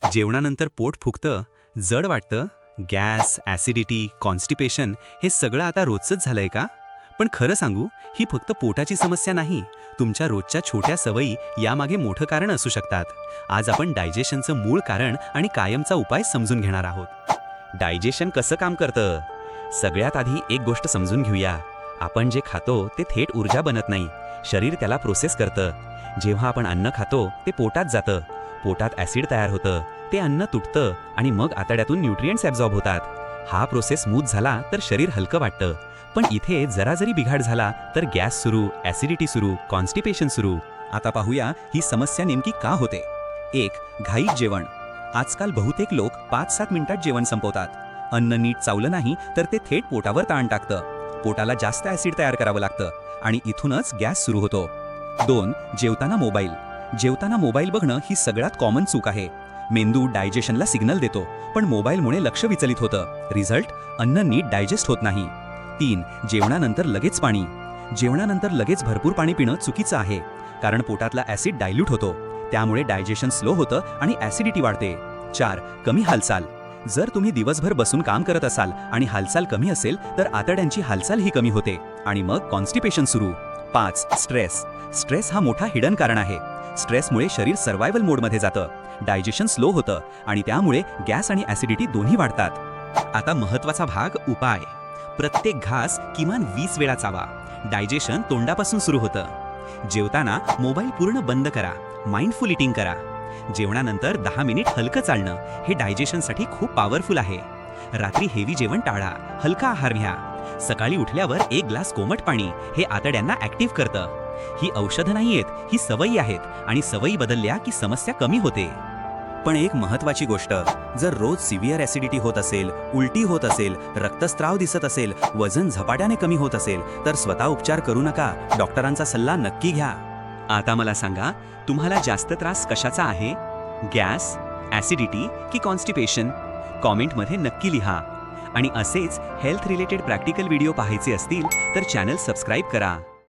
जेवणानंतर पोट फुगतं, जड वाटतं, गॅस, ॲसिडिटी, कॉन्स्टिपेशन हे सगळं आता रोजचंच झालंय का? पण खरं सांगू, ही फक्त पोटाची समस्या नाही. तुमच्या रोजच्या छोट्या सवयी यामागे मोठं कारण असू शकतात. आज आपण डायजेशनचं मूळ कारण आणि कायमचा उपाय समजून घेणार आहोत. डायजेशन कसं काम करतं? सगळ्यात आधी एक गोष्ट समजून घेऊया. आपण जे खातो ते थेट ऊर्जा बनत नाही. शरीर त्याला प्रोसेस करतं. जेव्हा आपण अन्न खातो ते पोटात जातं. पोटात ॲसिड तयार होतं, ते अन्न तुटतं आणि मग आतड्यातून न्यूट्रिएंट्स ॲब्झॉर्ब होतात. हा प्रोसेस स्मूथ झाला तर शरीर हलकं वाटतं. पण इथे जरा जरी बिघाड झाला तर गॅस सुरू, ॲसिडिटी सुरू, कॉन्स्टिपेशन सुरू. आता पाहूया ही समस्या नेमकी का होते. 1. घाईत जेवण. आजकाल बहुतेक लोक 5-7 मिनिटात जेवण संपवतात. अन्न नीट चावलं नाही तर ते थेट पोटावर ताण टाकतं. पोटाला जास्त ॲसिड तयार करावं लागतं आणि इथूनच गॅस सुरू होतो. 2. जेवताना मोबाईल. जेवताना मोबाईल बघणं ही सगळ्यात कॉमन चूक आहे. मेंदू डायजेशनला सिग्नल देतो, पण मोबाईलमुळे लक्ष विचलित होतं. रिझल्ट, अन्न नीट डायजेस्ट होत नाही. 3. जेवणानंतर लगेच पाणी. जेवणानंतर लगेच भरपूर पाणी पिणं चुकीचं आहे, कारण पोटातला ॲसिड डायल्यूट होतो. त्यामुळे डायजेशन स्लो होतं आणि ॲसिडिटी वाढते. 4. कमी हालचाल. जर तुम्ही दिवसभर बसून काम करत असाल आणि हालचाल कमी असेल तर आतड्यांची हालचाल ही कमी होते आणि मग कॉन्स्टिपेशन सुरू. 5. स्ट्रेस. स्ट्रेस हा मोठा हिडन कारण आहे. स्ट्रेसमुळे शरीर सर्व्हायवल मोडमध्ये जातं, डायजेशन स्लो होतं आणि त्यामुळे गॅस आणि ॲसिडिटी दोन्ही वाढतात. आता महत्त्वाचा भाग, उपाय. प्रत्येक घास किमान 20 वेळा चावा. डायजेशन तोंडापासून सुरू होतं. जेवताना मोबाईल पूर्ण बंद करा. माइंडफुल इटिंग करा. जेवणानंतर 10 मिनिट हलकं चालणं हे डायजेशनसाठी खूप पॉवरफुल आहे. रात्री हेवी जेवण टाळा, हलका आहार घ्या. सकाळी उठल्यावर 1 ग्लास कोमट पाणी हे आतड्यांना ॲक्टिव्ह करतं. ही औषधं नाहीयेत, ही सवयी आहेत आणि सवयी बदलल्या की समस्या कमी होते. पण एक महत्त्वाची गोष्ट, जर रोज सिव्हिअर ॲसिडिटी होत असेल, उलटी होत असेल, रक्तस्राव दिसत असेल, वजन झपाट्याने कमी होत असेल तर स्वतः उपचार करू नका. डॉक्टरांचा सल्ला नक्की घ्या. आता मला सांगा, तुम्हाला जास्त त्रास कशाचा आहे? गॅस, ॲसिडिटी की कॉन्स्टिपेशन? कॉमेंटमध्ये नक्की लिहा. आणि असेच हेल्थ रिलेटेड प्रॅक्टिकल व्हिडिओ पाहायचे असतील तर चॅनल सबस्क्राईब करा.